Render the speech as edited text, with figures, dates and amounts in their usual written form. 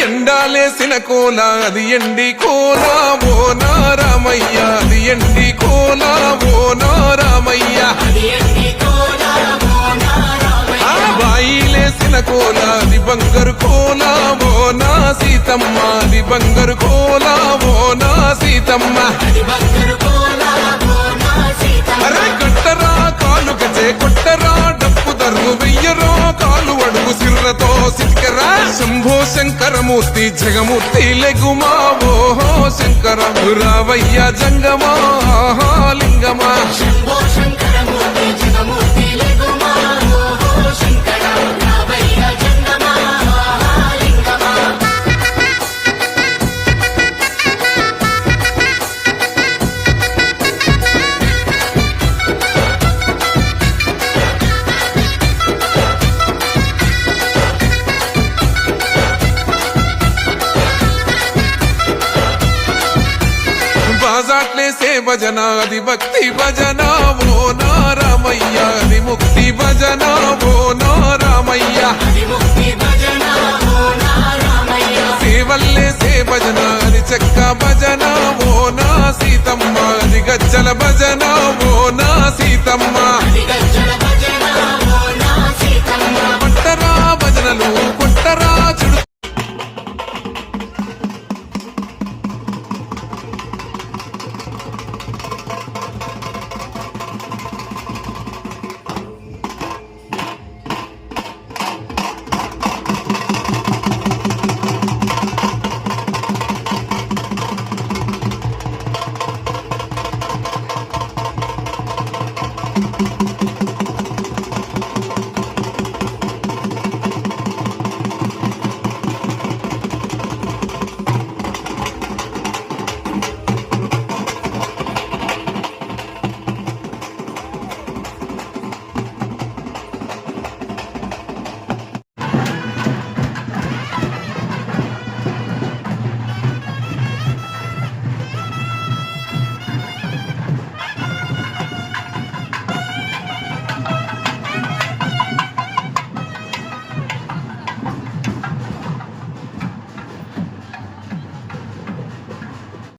ఎండాలేసిన కోల అది ఎండి కోల ఓ నారామయ్య అది ఎండి కోల ఓ నారామయ్య బాయిలేసిన కోల అది బంగారు కోల ఓ నా సీతమ్మ అది బంగారు కోల ఓ నా సీతమ్మ అరే కట్టరా కాలు గజే కొట్టరా డప్పు దర్రు వెయ్యరో కాలు అడుగు సిర్రతో సిక్కరా శంభో శంకరమూర్తి జగమూర్తి లెగుమా ఓహో శంకర రావయ్య జంగమా లింగమా శంభో శంకరమూర్తి జగమూర్తి లెగుమా ఓహో శంకర రావయ్య జంగమా లింగమా బాజాట్లేసే భజన అది భక్తి భజన ఓ నారామయ్య అది ముక్తి భజన ఓ నారామయ్య సేవల్లేసే భజన అది చెక్క భజన ఓ నా సీతమ్మ అది గజ్జల భజన ఓ నా సీతమ్మ